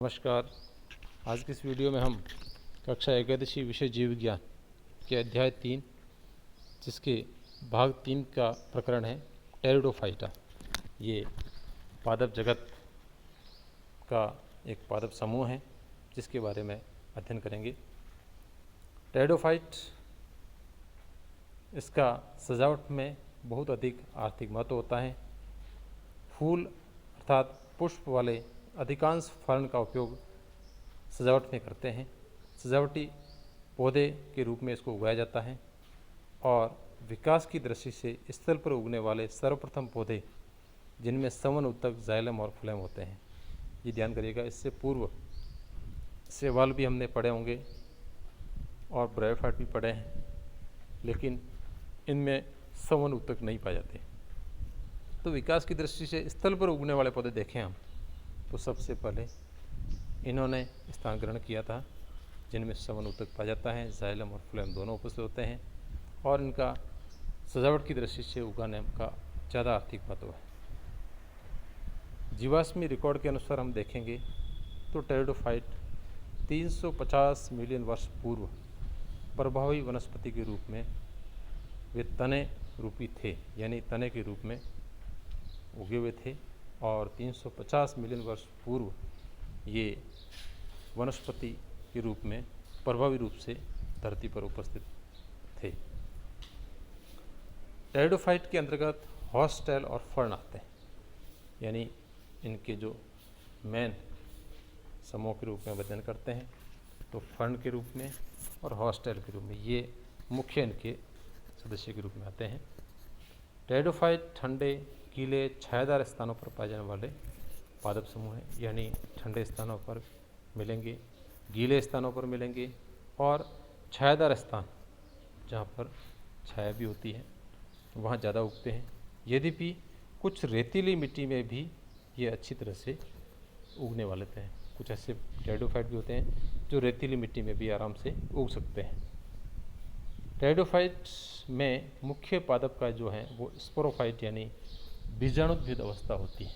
नमस्कार। आज की इस वीडियो में हम कक्षा 11वीं विषय जीव विज्ञान के अध्याय 3 जिसके भाग 3 का प्रकरण है टेरिडोफाइटा। ये पादप जगत का एक पादप समूह है जिसके बारे में अध्ययन करेंगे। टेरिडोफाइट इसका सजावट में बहुत अधिक आर्थिक महत्व होता है। फूल अर्थात पुष्प वाले अधिकांश फर्न का उपयोग सजावट में करते हैं। सजावटी पौधे के रूप में इसको उगाया जाता है और विकास की दृष्टि से स्थल पर उगने वाले सर्वप्रथम पौधे जिनमें सवन उत्तक जाइलम और फ्लेम होते हैं। ये ध्यान करिएगा, इससे पूर्व शैवाल भी हमने पढ़े होंगे और ब्रायोफाइट भी पढ़े हैं, लेकिन इनमें सवन उत्तक नहीं पाए जाते। तो विकास की दृष्टि से स्थल पर उगने वाले पौधे देखें हम तो सबसे पहले इन्होंने स्थान ग्रहण किया था जिनमें सवन उत्तक पाया जाता है, जाइलम और फ्लेम दोनों उपस्थित होते हैं और इनका सजावट की दृष्टि से उगाने का ज़्यादा आर्थिक महत्व है। जीवाश्मी रिकॉर्ड के अनुसार हम देखेंगे तो टेरिडोफाइट 350 मिलियन वर्ष पूर्व प्रभावी वनस्पति के रूप में वे तने रूपी थे, यानी तने के रूप में उगे हुए थे और 350 मिलियन वर्ष पूर्व ये वनस्पति के रूप में प्रभावी रूप से धरती पर उपस्थित थे। टेरिडोफाइट के अंतर्गत हॉस्टेल और फर्न आते हैं, यानी इनके जो मेन समूह के रूप में अध्ययन करते हैं तो फर्न के रूप में और हॉस्टेल के रूप में ये मुख्य इनके सदस्य के रूप में आते हैं। टेरिडोफाइट ठंडे गीले छायादार स्थानों पर पाए जाने वाले पादप समूह है, यानी ठंडे स्थानों पर मिलेंगे, गीले स्थानों पर मिलेंगे और छायादार स्थान जहाँ पर छाया भी होती है वहाँ ज़्यादा उगते हैं। यद्यपि कुछ रेतीली मिट्टी में भी ये अच्छी तरह से उगने वाले थे। कुछ ऐसे टेरिडोफाइट भी होते हैं जो रेतीली मिट्टी में भी आराम से उग सकते हैं। टेरिडोफाइट में मुख्य पादप का जो है वो स्पोरोफाइट यानी बीजाणुद्भिद अवस्था होती है,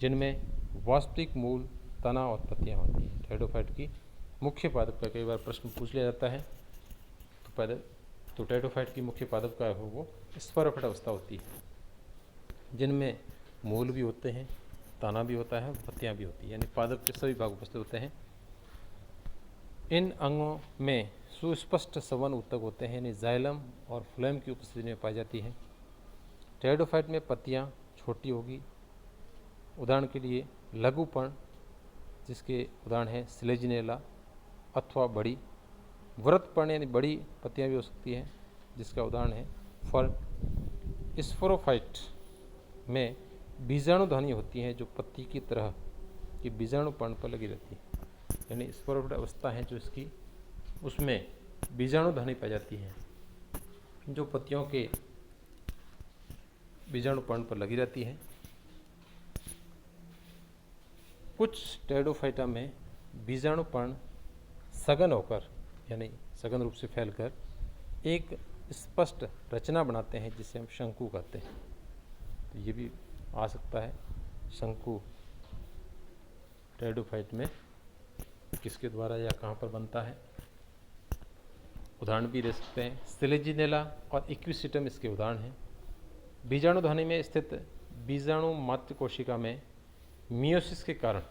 जिनमें वास्तविक मूल, तना और पत्तियां होती हैं। टेरिडोफाइट की मुख्य पादप का कई बार प्रश्न पूछ लिया जाता है तो टेरिडोफाइट की मुख्य पादप का है वो स्पोरोफाइट अवस्था होती है, जिनमें मूल भी होते हैं, तना भी होता है, पत्तियां भी होती हैं, यानी पादप के सभी भाग उपस्थित होते हैं। इन अंगों में सुस्पष्ट सवन उत्तक होते हैं, यानी जाइलम और फ्लेम की उपस्थिति में पाई जाती है। टेरिडोफाइट में पत्तियां छोटी होगी, उदाहरण के लिए लघुपर्ण, जिसके उदाहरण है स्लेजिनेला, अथवा बड़ी वृत्तपर्ण यानी बड़ी पत्तियां भी हो सकती हैं, जिसका उदाहरण है फर्न। स्पोरोफाइट में बीजाणुधानी होती हैं जो पत्ती की तरह की बीजाणुपर्ण पर लगी रहती है, यानी स्पोरोफाइट अवस्था है जो इसकी, उसमें बीजाणुधानी पाई जाती है जो पत्तियों के बीजाणुपर्ण पर लगी रहती है। कुछ टेरिडोफाइटा में बीजाणुपर्ण सघन होकर यानी सघन रूप से फैलकर एक स्पष्ट रचना बनाते हैं जिसे हम शंकु कहते हैं। तो ये भी आ सकता है शंकु टेरिडोफाइट में किसके द्वारा या कहाँ पर बनता है, उदाहरण भी दे सकते हैं। स्लेजिनेला और इक्विसिटम इसके उदाहरण हैं। बीजाणुधानी में स्थित बीजाणु मात्र कोशिका में मियोसिस के कारण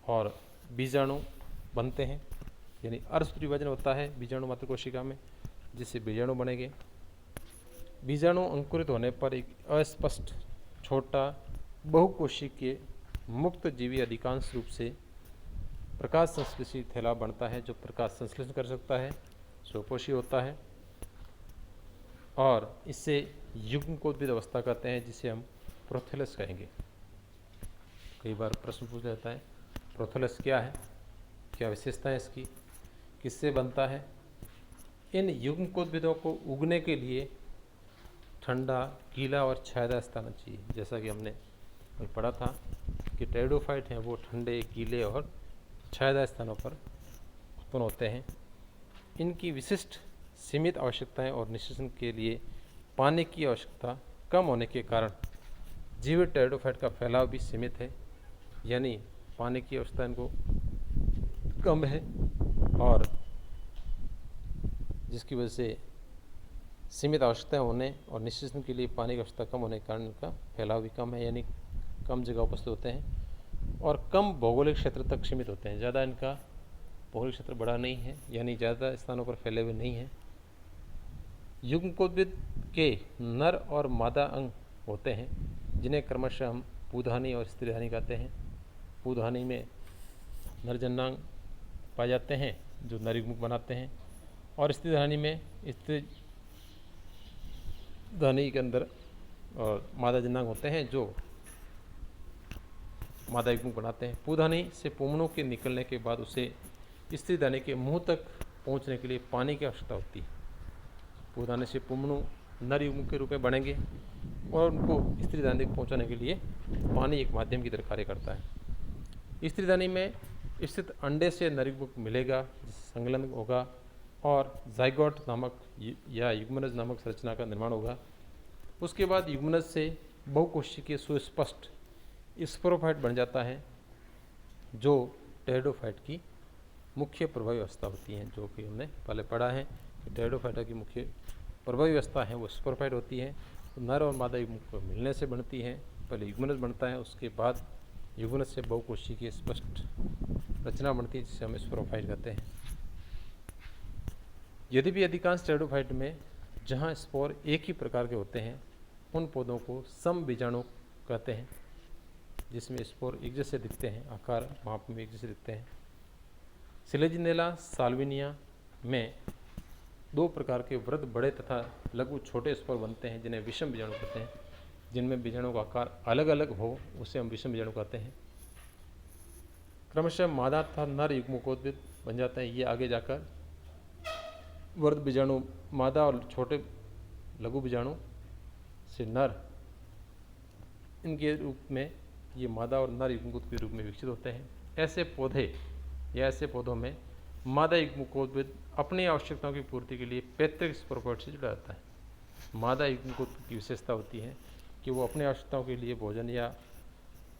और बीजाणु बनते हैं, यानी अर्ध विभाजन होता है बीजाणु मात्र कोशिका में जिससे बीजाणु बनेंगे। बीजाणु अंकुरित होने पर एक अस्पष्ट छोटा बहुकोशिकीय मुक्त जीवी अधिकांश रूप से प्रकाश संश्लेषित थैला बनता है जो प्रकाश संश्लेषण कर सकता है, स्वपोषी होता है और इससे युग्मकोद्भिद अवस्था कहते हैं जिसे हम प्रोथेलस कहेंगे। कई बार प्रश्न पूछा जाता है प्रोथेलस क्या है, क्या विशेषता है इसकी, किससे बनता है। इन युग्मकोद्भिदों को उगने के लिए ठंडा, गीला और छायादार स्थान चाहिए। जैसा कि हमने पढ़ा था कि टेरिडोफाइट हैं वो ठंडे, गीले और छायादार स्थानों पर उत्पन्न होते हैं। इनकी विशिष्ट सीमित आवश्यकताएं और निषेचन के लिए पानी की आवश्यकता कम होने के कारण जीवित टेरिडोफाइट का फैलाव भी सीमित है यानी पानी की अवस्था इनको कम है, और जिसकी वजह से सीमित आवश्यकताएं होने और निष्कासन के लिए पानी की आवश्यकता कम होने के कारण इनका फैलाव भी कम है, यानी कम जगह उपस्थित होते हैं और कम भौगोलिक क्षेत्र तक सीमित होते हैं। ज़्यादा इनका भौगोलिक क्षेत्र बड़ा नहीं है, यानी ज़्यादा स्थानों पर फैले हुए नहीं हैं। युग्मकोद्भिद के नर और मादा अंग होते हैं, जिन्हें क्रमशः हम पूधानी और स्त्रीधानी कहते हैं। पूधानी में नरजन्नांग पाए जाते हैं जो नर युग्मक बनाते हैं, और स्त्रीधानी में स्त्रीधानी के अंदर और मादा जन्नांग होते हैं जो मादा युग्मक बनाते हैं। पूधानी से पुंमनों के निकलने के बाद उसे स्त्रीधानी के मुंह तक पहुंचने के लिए पानी की आवश्यकता होती है। पूधानी से पुंमनों नर युग्मक के रूप में बनेंगे और उनको स्त्रीधानी तक पहुंचाने के लिए पानी एक माध्यम की तरह कार्य करता है। स्त्रीधानी में स्थित अंडे से नर युग्मक मिलेगा, संलग्न होगा और जाइगोट नामक या युग्मनज नामक संरचना का निर्माण होगा। उसके बाद युग्मनज से बहुकोशिकीय सुस्पष्ट स्पोरोफाइट बन जाता है, जो टेरिडोफाइट की मुख्य प्रभावी अवस्था होती है, जो कि हमने पहले पढ़ा है कि टेरिडोफाइटा की मुख्य प्रभावी अवस्था है वो स्पोरोफाइट होती है। तो नर और मादा युग्मक को मिलने से बनती है, पहले युग्मनज बनता है, उसके बाद युग्मनज से बहुकोशिकीय स्पष्ट रचना बनती है जिसे हम स्पोरोफाइट कहते हैं। यद्यपि अधिकांश टेरिडोफाइट में जहाँ स्पोर एक ही प्रकार के होते हैं उन पौधों को सम बीजाणु कहते हैं, जिसमें स्पोर एक जैसे दिखते हैं, आकार माप में एक जैसे दिखते हैं। सिलेजिनेला साल्विनिया में दो प्रकार के वृद्ध बड़े तथा लघु छोटे स्पोर बनते हैं, जिन्हें विषम बीजाणु कहते हैं। जिनमें बीजाणु का आकार अलग अलग हो उसे हम विषम बीजाणु कहते हैं। क्रमशः मादा तथा नर युग्मकोद्भिद बन जाते हैं। ये आगे जाकर वृद्ध बीजाणु मादा और छोटे लघु बीजाणु से नर, इनके रूप में ये मादा और नर युग्मकोद्भिद के रूप में विकसित होते हैं। ऐसे पौधे या ऐसे पौधों में मादा युग्मकोद्भिद अपनी आवश्यकताओं की पूर्ति के लिए पैतृक स्पोरोफाइट से जुड़ा रहता है। मादा युग्मकोद्भिद की विशेषता होती है कि वो अपनी आवश्यकताओं के लिए भोजन या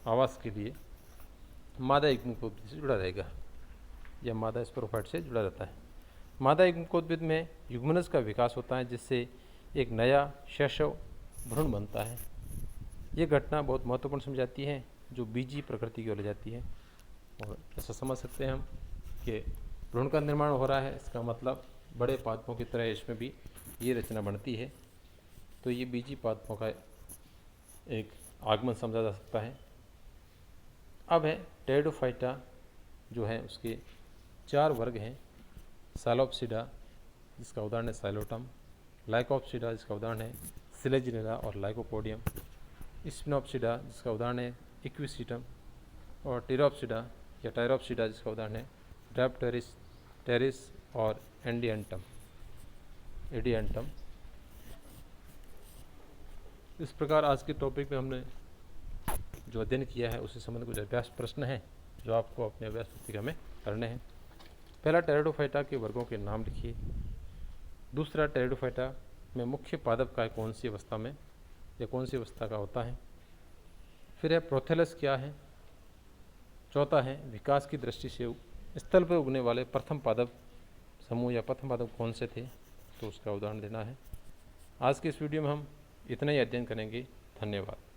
आवास के लिए मादा युग्मकोद्भिद से जुड़ा रहेगा या मादा स्पोरोफाइट से जुड़ा रहता है। मादा युग्मकोद्भिद में युग्मनज का विकास होता है, जिससे एक नया शैशव भ्रूण बनता है। ये घटना बहुत महत्वपूर्ण समझ जाती है, जो बीजी प्रकृति की ओर ले जाती है। और ऐसा समझ सकते हैं हम कि भ्रूण का निर्माण हो रहा है, इसका मतलब बड़े पादपों की तरह इसमें भी ये रचना बनती है। तो ये बीजी पादपों का एक आगमन समझा जा सकता है। अब है टेरिडोफाइटा, जो है उसके 4 वर्ग हैं। साइलोप्सिडा, जिसका उदाहरण है साइलोटम, लाइकोप्सिडा, जिसका उदाहरण है सिलेजिनेला और लाइकोपोडियम, स्पिनोप्सिडा, जिसका उदाहरण है इक्विसिटम, और टेरोप्सिडा या टायरोप्सिडा, जिसका उदाहरण है ड्राप्टेरिस, टेरिस और एडियंटम। इस प्रकार आज के टॉपिक में हमने जो अध्ययन किया है उससे संबंधित कुछ अभ्यास प्रश्न हैं जो आपको अपने अभ्यास पुस्तिका में करने हैं। पहला, टेरिडोफाइटा के वर्गों के नाम लिखिए। दूसरा, टेरिडोफाइटा में मुख्य पादप का कौन सी अवस्था में या कौन सी अवस्था का होता है। फिर है प्रोथेलस क्या है। चौथा है विकास की दृष्टि से स्थल पर उगने वाले प्रथम पादप समूह या प्रथम पादप कौन से थे, तो उसका उदाहरण देना है। आज के इस वीडियो में हम इतना ही अध्ययन करेंगे। धन्यवाद।